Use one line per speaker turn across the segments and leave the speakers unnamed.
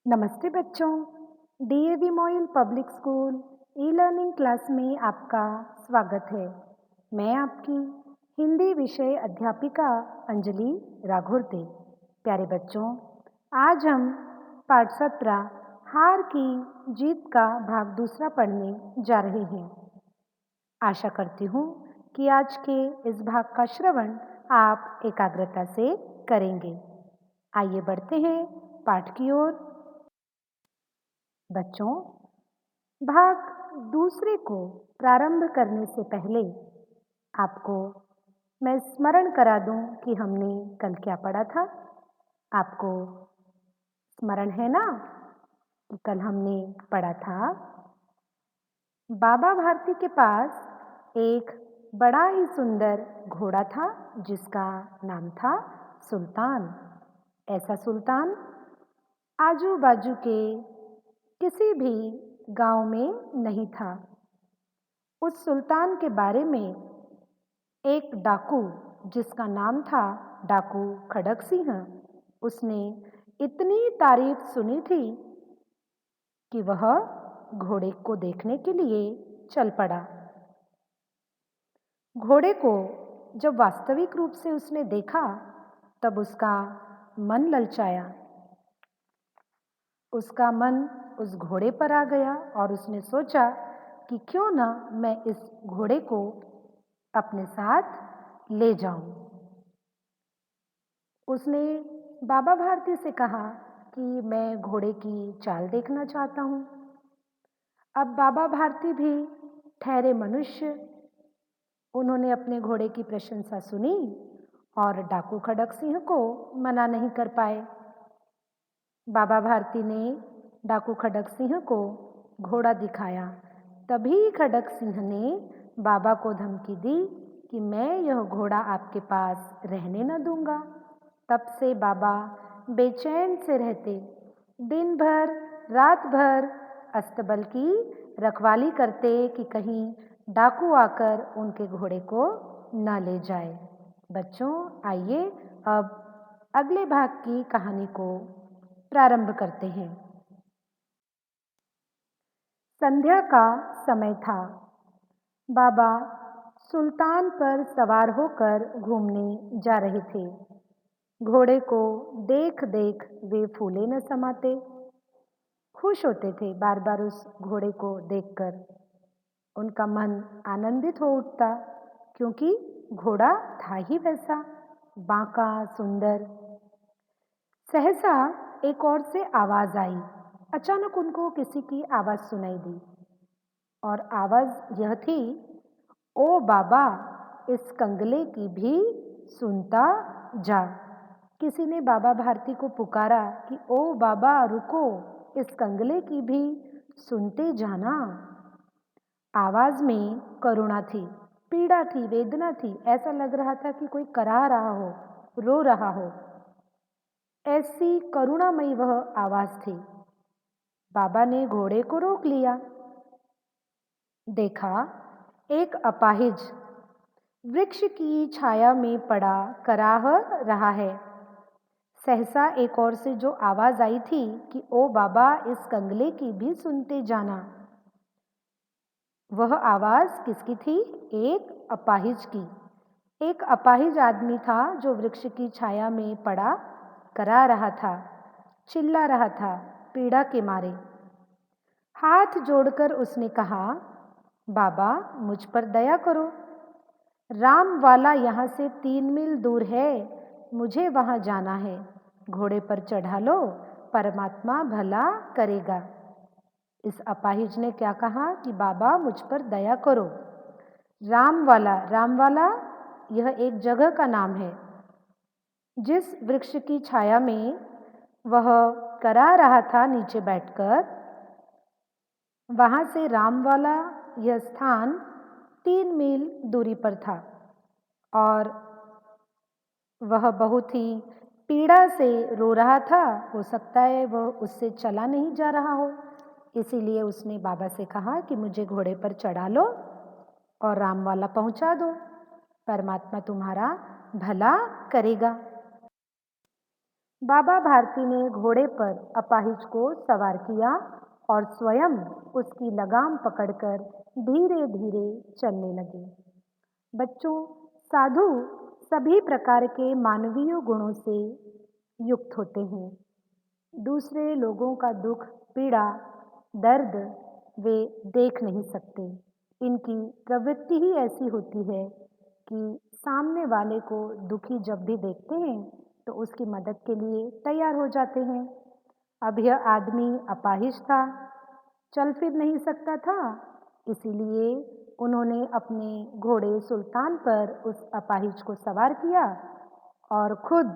नमस्ते बच्चों। DAV MOIL public school e learning class में आपका स्वागत है। मैं आपकी हिंदी विषय अध्यापिका अंजलि राघोरते। प्यारे बच्चों, आज हम पाठ 17 हार की जीत का भाग दूसरा पढ़ने जा रहे हैं। आशा करती हूँ कि आज के इस भाग का श्रवण आप एकाग्रता से करेंगे। आइए बढ़ते हैं पाठ की ओर। बच्चों, भाग दूसरे को प्रारंभ करने से पहले आपको मैं स्मरण करा दूं कि हमने कल क्या पढ़ा था। आपको स्मरण है ना कि कल हमने पढ़ा था बाबा भारती के पास एक बड़ा ही सुंदर घोड़ा था जिसका नाम था सुल्तान। ऐसा सुल्तान आजू बाजू के किसी भी गांव में नहीं था। उस सुल्तान के बारे में एक डाकू जिसका नाम था डाकू खड़क सिंह, उसने इतनी तारीफ सुनी थी कि वह घोड़े को देखने के लिए चल पड़ा। घोड़े को जब वास्तविक रूप से उसने देखा तब उसका मन ललचाया। उसका मन उस घोड़े पर आ गया और उसने सोचा कि क्यों ना मैं इस घोड़े को अपने साथ ले जाऊं। उसने बाबा भारती से कहा कि मैं घोड़े की चाल देखना चाहता हूं। अब बाबा भारती भी ठहरे मनुष्य, उन्होंने अपने घोड़े की प्रशंसा सुनी और डाकू खड़क सिंह को मना नहीं कर पाए। बाबा भारती ने डाकू खड़क सिंह को घोड़ा दिखाया। तभी खड़क सिंह ने बाबा को धमकी दी कि मैं यह घोड़ा आपके पास रहने न दूंगा। तब से बाबा बेचैन से रहते, दिन भर रात भर अस्तबल की रखवाली करते कि कहीं डाकू आकर उनके घोड़े को न ले जाए। बच्चों, आइए अब अगले भाग की कहानी को प्रारंभ करते हैं। संध्या का समय था। बाबा सुल्तान पर सवार होकर घूमने जा रहे थे। घोड़े को देख देख वे फूले न समाते, खुश होते थे बार बार उस घोड़े को देखकर। उनका मन आनंदित हो उठता क्योंकि घोड़ा था ही वैसा बांका सुंदर। सहसा एक ओर से आवाज आई। अचानक उनको किसी की आवाज सुनाई दी और आवाज यह थी, ओ बाबा, इस कंगले की भी सुनता जा। किसी ने बाबा भारती को पुकारा कि ओ बाबा रुको, इस कंगले की भी सुनते जाना। आवाज में करुणा थी, पीड़ा थी, वेदना थी। ऐसा लग रहा था कि कोई कराह रहा हो, रो रहा हो। ऐसी करुणामयी वह आवाज थी। बाबा ने घोड़े को रोक लिया। देखा एक अपाहिज वृक्ष की छाया में पड़ा कराह रहा है। सहसा एक और से जो आवाज आई थी कि ओ बाबा, इस कंगले की भी सुनते जाना, वह आवाज किसकी थी? एक अपाहिज की। एक अपाहिज आदमी था जो वृक्ष की छाया में पड़ा करा रहा था, चिल्ला रहा था पीड़ा के मारे। हाथ जोड़कर उसने कहा, बाबा मुझ पर दया करो। राम वाला यहाँ से 3 मील दूर है, मुझे वहां जाना है। घोड़े पर चढ़ा लो, परमात्मा भला करेगा। इस अपाहिज ने क्या कहा कि बाबा मुझ पर दया करो। राम वाला यह एक जगह का नाम है। जिस वृक्ष की छाया में वह करा रहा था नीचे बैठकर, वहां से रामवाला यह स्थान 3 मील दूरी पर था और वह बहुत ही पीड़ा से रो रहा था। हो सकता है वह उससे चला नहीं जा रहा हो, इसीलिए उसने बाबा से कहा कि मुझे घोड़े पर चढ़ा लो और रामवाला पहुंचा दो, परमात्मा तुम्हारा भला करेगा। बाबा भारती ने घोड़े पर अपाहिज को सवार किया और स्वयं उसकी लगाम पकड़कर धीरे धीरे चलने लगे। बच्चों, साधु सभी प्रकार के मानवीय गुणों से युक्त होते हैं। दूसरे लोगों का दुख, पीड़ा, दर्द वे देख नहीं सकते। इनकी प्रवृत्ति ही ऐसी होती है कि सामने वाले को दुखी जब भी देखते हैं तो उसकी मदद के लिए तैयार हो जाते हैं। अब यह आदमी अपाहिज था, चल फिर नहीं सकता था, इसीलिए उन्होंने अपने घोड़े सुल्तान पर उस अपाहिज को सवार किया और खुद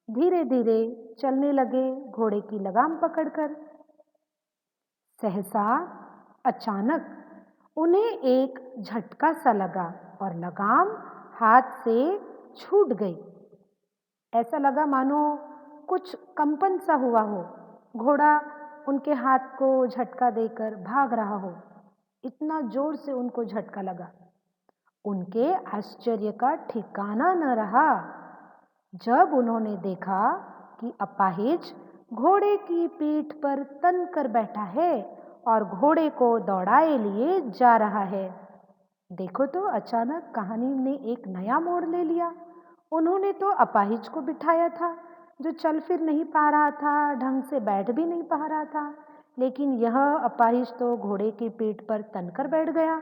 धीरे धीरे चलने लगे घोड़े की लगाम पकड़कर। सहसा अचानक उन्हें एक झटका सा लगा और लगाम हाथ से छूट गई। ऐसा लगा मानो कुछ कंपन सा हुआ हो, घोड़ा उनके हाथ को झटका देकर भाग रहा हो। इतना जोर से उनको झटका लगा, उनके आश्चर्य का ठिकाना न रहा जब उन्होंने देखा कि अपाहिज घोड़े की पीठ पर तन कर बैठा है और घोड़े को दौड़ाए लिए जा रहा है। देखो तो अचानक कहानी ने एक नया मोड़ ले लिया। उन्होंने तो अपाहिज को बिठाया था जो चल फिर नहीं पा रहा था, ढंग से बैठ भी नहीं पा रहा था, लेकिन यह अपाहिज तो घोड़े की पीठ पर तनकर बैठ गया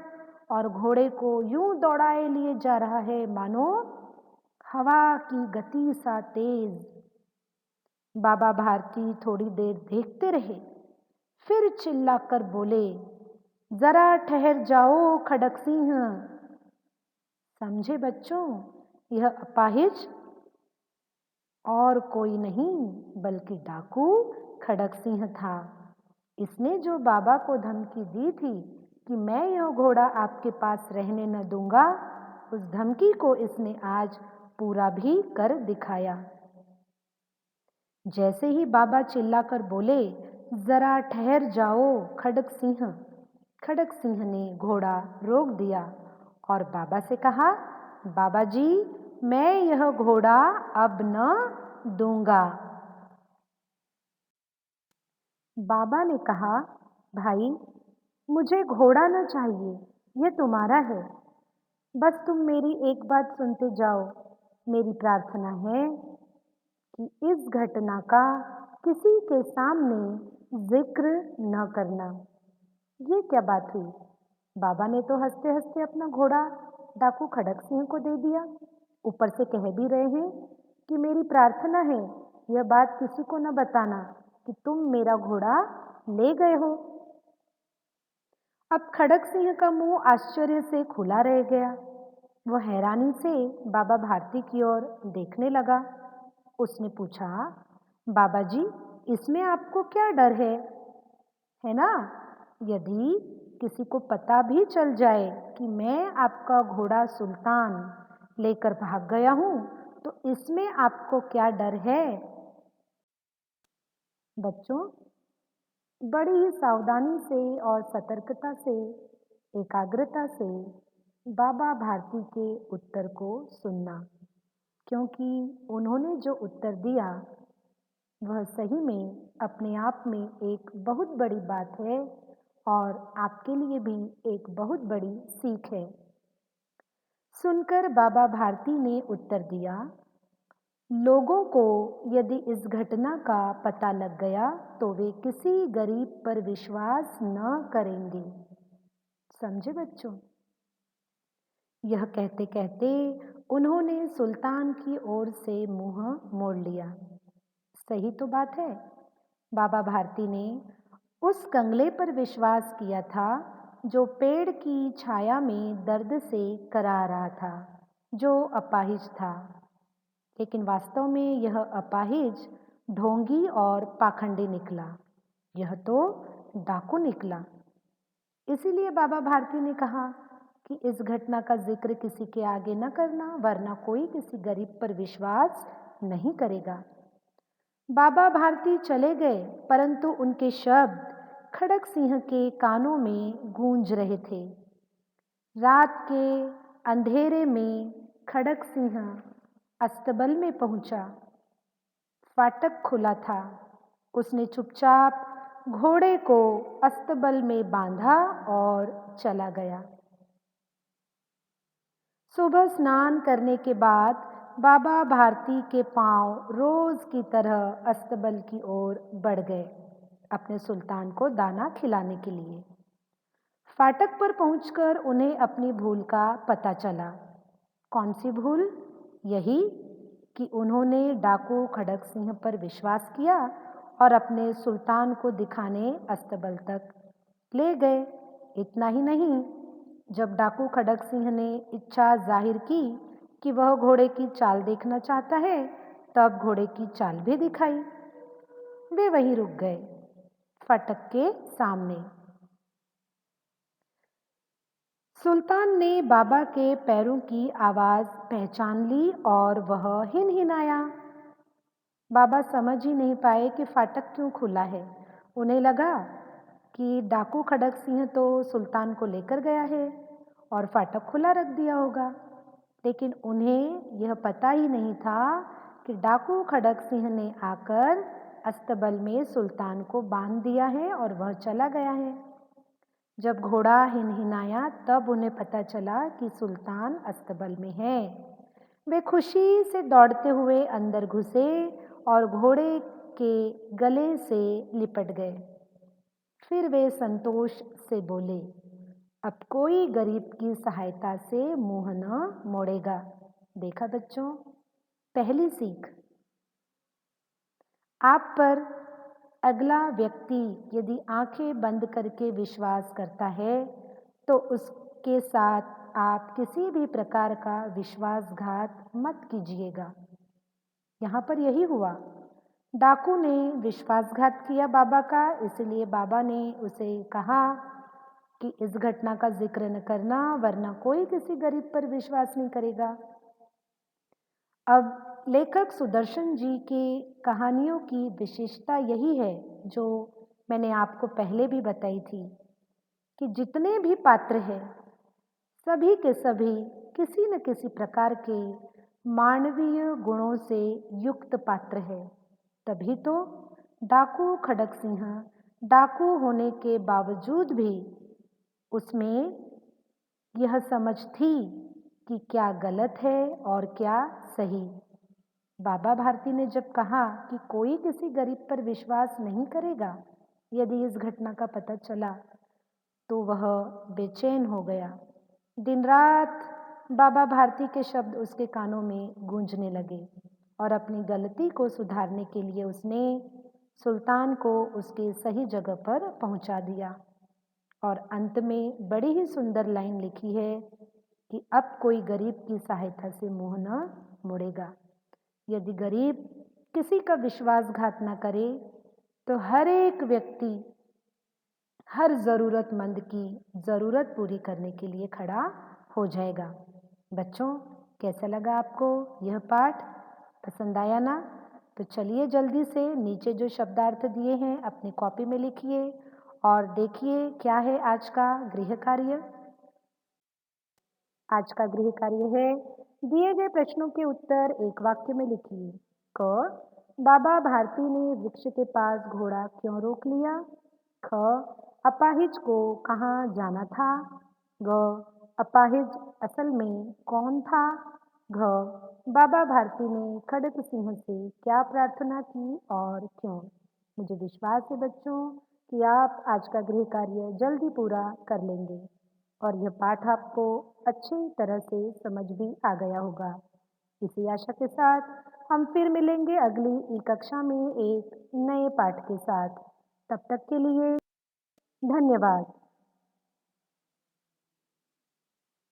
और घोड़े को यूं दौड़ाए लिए जा रहा है मानो हवा की गति सा तेज। बाबा भारती थोड़ी देर देखते रहे, फिर चिल्लाकर बोले, जरा ठहर जाओ खड़क सिंह। समझे बच्चों, यह अपाहिज और कोई नहीं बल्कि डाकू खड़क सिंह था। इसने जो बाबा को धमकी दी थी कि मैं यह घोड़ा आपके पास रहने न दूंगा, उस धमकी को इसने आज पूरा भी कर दिखाया। जैसे ही बाबा चिल्लाकर बोले, जरा ठहर जाओ खड़क सिंह ने घोड़ा रोक दिया और बाबा से कहा, बाबा जी, मैं यह घोड़ा अब न दूंगा। बाबा ने कहा, भाई, मुझे घोड़ा न चाहिए, यह तुम्हारा है। बस तुम मेरी एक बात सुनते जाओ। मेरी प्रार्थना है कि इस घटना का किसी के सामने जिक्र न करना। ये क्या बात हुई? बाबा ने तो हंसते हंसते अपना घोड़ा डाकू खड़क सिंह को दे दिया, ऊपर से कह भी रहे हैं कि मेरी प्रार्थना है यह बात किसी को न बताना कि तुम मेरा घोड़ा ले गए हो। अब खड़क सिंह का मुंह आश्चर्य से खुला रह गया। वह हैरानी से बाबा भारती की ओर देखने लगा। उसने पूछा, बाबा जी, इसमें आपको क्या डर है ना? यदि किसी को पता भी चल जाए कि मैं आपका घोड़ा सुल्तान लेकर भाग गया हूं, तो इसमें आपको क्या डर है? बच्चों, बड़ी ही सावधानी से और सतर्कता से, एकाग्रता से बाबा भारती के उत्तर को सुनना, क्योंकि उन्होंने जो उत्तर दिया वह सही में अपने आप में एक बहुत बड़ी बात है और आपके लिए भी एक बहुत बड़ी सीख है। सुनकर बाबा भारती ने उत्तर दिया, लोगों को यदि इस घटना का पता लग गया तो वे किसी गरीब पर विश्वास न करेंगे। समझे बच्चों? यह कहते कहते उन्होंने सुल्तान की ओर से मुंह मोड़ लिया। सही तो बात है, बाबा भारती ने उस कंगले पर विश्वास किया था जो पेड़ की छाया में दर्द से करा रहा था, जो अपाहिज था। लेकिन वास्तव में यह अपाहिज ढोंगी और पाखंडी निकला, यह तो डाकू निकला। इसीलिए बाबा भारती ने कहा कि इस घटना का जिक्र किसी के आगे न करना, वरना कोई किसी गरीब पर विश्वास नहीं करेगा। बाबा भारती चले गए, परंतु उनके शब्द खड़क सिंह के कानों में गूंज रहे थे। रात के अंधेरे में खड़क सिंह अस्तबल में पहुंचा। फाटक खुला था। उसने चुपचाप घोड़े को अस्तबल में बांधा और चला गया। सुबह स्नान करने के बाद बाबा भारती के पांव रोज की तरह अस्तबल की ओर बढ़ गए, अपने सुल्तान को दाना खिलाने के लिए। फाटक पर पहुंचकर उन्हें अपनी भूल का पता चला। कौन सी भूल? यही कि उन्होंने डाकू खड़क सिंह पर विश्वास किया और अपने सुल्तान को दिखाने अस्तबल तक ले गए। इतना ही नहीं, जब डाकू खड़क सिंह ने इच्छा जाहिर की कि वह घोड़े की चाल देखना चाहता है, तब घोड़े की चाल भी दिखाई। वे वहीं रुक गए, फाटक के सामने। सुल्तान ने बाबा के पैरों की आवाज पहचान ली और वह हिनहिनाया। बाबा समझ ही नहीं पाए कि फाटक क्यों खुला है। उन्हें लगा कि डाकू खड़क सिंह तो सुल्तान को लेकर गया है और फाटक खुला रख दिया होगा, लेकिन उन्हें यह पता ही नहीं था कि डाकू खड़क सिंह ने आकर अस्तबल में सुल्तान को बांध दिया है और वह चला गया है। जब घोड़ा हिनहिनाया तब उन्हें पता चला कि सुल्तान अस्तबल में है। वे खुशी से दौड़ते हुए अंदर घुसे और घोड़े के गले से लिपट गए। फिर वे संतोष से बोले, अब कोई गरीब की सहायता से मुंह न मोड़ेगा। देखा बच्चों, पहली सीख। आप पर अगला व्यक्ति यदि आंखें बंद करके विश्वास करता है तो उसके साथ आप किसी भी प्रकार का विश्वासघात मत कीजिएगा। यहाँ पर यही हुआ। डाकू ने विश्वासघात किया बाबा का, इसलिए बाबा ने उसे कहा कि इस घटना का जिक्र न करना, वरना कोई किसी गरीब पर विश्वास नहीं करेगा। अब लेखक सुदर्शन जी की कहानियों की विशेषता यही है, जो मैंने आपको पहले भी बताई थी, कि जितने भी पात्र हैं सभी के सभी किसी न किसी प्रकार के मानवीय गुणों से युक्त पात्र है। तभी तो डाकू खड़क सिंह डाकू होने के बावजूद भी उसमें यह समझ थी कि क्या गलत है और क्या सही। बाबा भारती ने जब कहा कि कोई किसी गरीब पर विश्वास नहीं करेगा यदि इस घटना का पता चला, तो वह बेचैन हो गया। दिन रात बाबा भारती के शब्द उसके कानों में गूंजने लगे और अपनी गलती को सुधारने के लिए उसने सुल्तान को उसके सही जगह पर पहुंचा दिया। और अंत में बड़ी ही सुंदर लाइन लिखी है कि अब कोई गरीब की सहायता से मुंह न मुड़ेगा। यदि गरीब किसी का विश्वासघात न करे तो हर एक व्यक्ति हर ज़रूरतमंद की ज़रूरत पूरी करने के लिए खड़ा हो जाएगा। बच्चों, कैसा लगा आपको यह पाठ? पसंद आया ना? तो चलिए जल्दी से नीचे जो शब्दार्थ दिए हैं अपनी कॉपी में लिखिए और देखिए क्या है आज का गृह कार्य। आज का गृह कार्य है, दिए गए प्रश्नों के उत्तर एक वाक्य में लिखिए। क, बाबा भारती ने वृक्ष के पास घोड़ा क्यों रोक लिया? ख, अपाहिज को कहाँ जाना था? ग, अपाहिज असल में कौन था? घ, बाबा भारती ने खड़क सिंह से क्या प्रार्थना की और क्यों? मुझे विश्वास है बच्चों कि आप आज का गृह कार्य जल्दी पूरा कर लेंगे और यह पाठ आपको अच्छी तरह से समझ भी आ गया होगा। इसी आशा के साथ हम फिर मिलेंगे अगली ई कक्षा में एक नए पाठ के साथ। तब तक के लिए धन्यवाद।